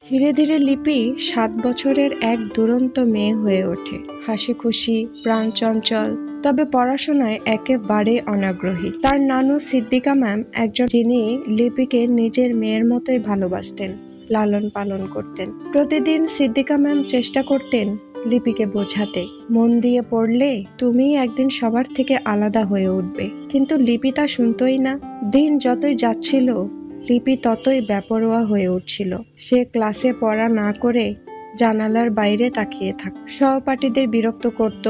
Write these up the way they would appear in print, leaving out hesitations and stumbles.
ধীরে ধীরে লিপি ৭ বছরের এক দুরন্ত মেয়ে হয়ে ওঠে। হাসিখুশি, প্রাণচঞ্চল, তবে পড়াশোনায় একেবারে অনাগ্রহী। তার নানু সিদ্দিকা ম্যাম একজন, যিনি লিপিকে নিজের মেয়ের মতোই ভালোবাসতেন, লালন পালন করতেন। প্রতিদিন সিদ্দিকা ম্যাম চেষ্টা করতেন লিপিকে বোঝাতে, মন দিয়ে পড়লে তুমিই একদিন সবার থেকে আলাদা হয়ে উঠবে। কিন্তু লিপি তা শুনতই না। দিন যতই যাচ্ছিল, লিপি ততই বেপরোয়া হয়ে উঠছিল। সে ক্লাসে পড়া না করে জানালার বাইরে তাকিয়ে থাকত। সহপাঠীদের বিরক্ত করত,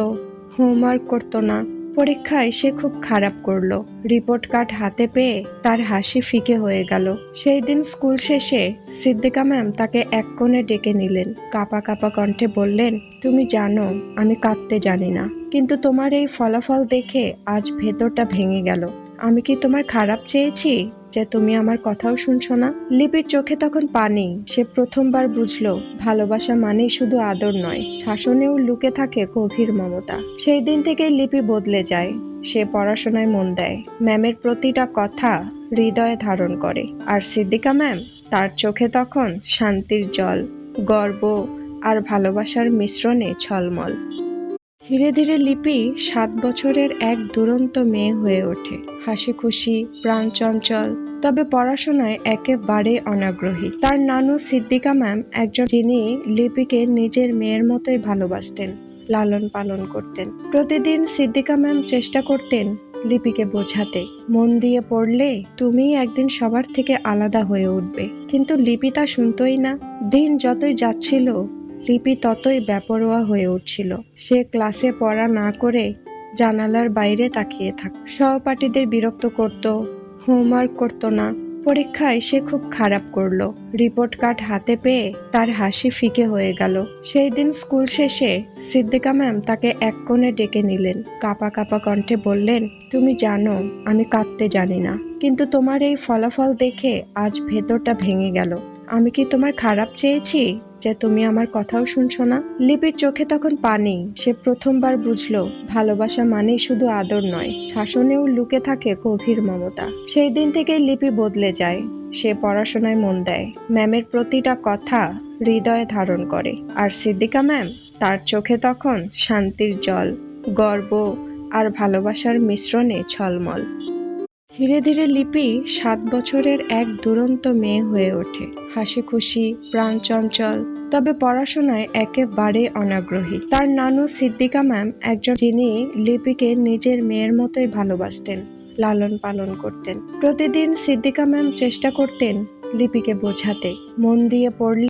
হোমওয়ার্ক করত না। পরীক্ষায় সে খুব খারাপ করলো। রিপোর্ট কার্ড হাতে পেয়ে তার হাসি ফিকে হয়ে গেল। সেই দিন স্কুল শেষে সিদ্দিকা ম্যাম তাকে এক কোণে ডেকে নিলেন। কাঁপা কাঁপা কণ্ঠে বললেন, তুমি জানো আমি কাঁদতে জানি না, কিন্তু তোমার এই ফলাফল দেখে আজ ভেতরটা ভেঙে গেল। আমি কি তোমার খারাপ চেয়েছি যে তুমি আমার কথাও শুনছো না? লিপির চোখে তখন পানি। সে প্রথমবার বুঝলো ভালোবাসা মানেই শুধু আদর নয়, শাসনেও লুকে থাকে গভীর মমতা। সেই দিন থেকেই লিপি বদলে যায়। সে পড়াশোনায় মন দেয়, ম্যামের প্রতিটা কথা হৃদয়ে ধারণ করে। আর সিদ্দিকা ম্যাম, তার চোখে তখন শান্তির জল, গর্ব আর ভালোবাসার মিশ্রণে ঝলমল। ধীরে ধীরে লিপি ৭ বছরের এক দুরন্ত মেয়ে হয়ে ওঠে। হাসিখুশি, প্রাণচঞ্চল, তবে পড়াশোনায় একেবারে অনাগ্রহী। তার নানু সিদ্দিকা ম্যাম একজন, যিনি লিপিকে নিজের মেয়ের মতোই ভালোবাসতেন, লালন পালন করতেন। প্রতিদিন সিদ্দিকা ম্যাম চেষ্টা করতেন লিপিকে বোঝাতে, মন দিয়ে পড়লে তুমিই একদিন সবার থেকে আলাদা হয়ে উঠবে। কিন্তু লিপি তা শুনতই না। দিন যতই যাচ্ছিল, লিপি ততই বেপরোয়া হয়ে উঠছিল। সে ক্লাসে পড়া না করে জানালার বাইরে তাকিয়ে থাকত। সহপাঠীদের বিরক্ত করত, হোমওয়ার্ক করত না। পরীক্ষায় সে খুব খারাপ করলো। রিপোর্ট কার্ড হাতে পেয়ে তার হাসি ফিকে হয়ে গেল। সেই দিন স্কুল শেষে সিদ্দিকা ম্যাম তাকে এক কোণে ডেকে নিলেন। কাঁপা কাঁপা কণ্ঠে বললেন, তুমি জানো আমি কাঁদতে জানি না, কিন্তু তোমার এই ফলাফল দেখে আজ ভেতরটা ভেঙে গেল। আমি কি তোমার খারাপ চেয়েছি যে তুমি আমার কথাও শুনছো না? লিপির চোখে তখন পানি। সে প্রথমবার বুঝলো ভালোবাসা মানেই শুধু আদর নয়, শাসনেও লুকে থাকে গভীর মমতা। সেই দিন থেকেই লিপি বদলে যায়। সে পড়াশোনায় মন দেয়, ম্যামের প্রতিটা কথা হৃদয়ে ধারণ করে। আর সিদ্দিকা ম্যাম, তার চোখে তখন শান্তির জল, গর্ব আর ভালোবাসার মিশ্রণে ঝলমল। ধীরে ধীরে লিপি ৭ বছরের এক দুরন্ত মেয়ে হয়ে ওঠে। হাসিখুশি, প্রাণচঞ্চল, তবে পড়াশোনায় একেবারে অনাগ্রহী। তার নানু সিদ্দিকা ম্যাম একজন, যিনি লিপিকে নিজের মেয়ের মতোই ভালোবাসতেন, লালন পালন করতেন। প্রতিদিন সিদ্দিকা ম্যাম চেষ্টা করতেন লিপিকে বোঝাতে, মন দিয়ে পড়লে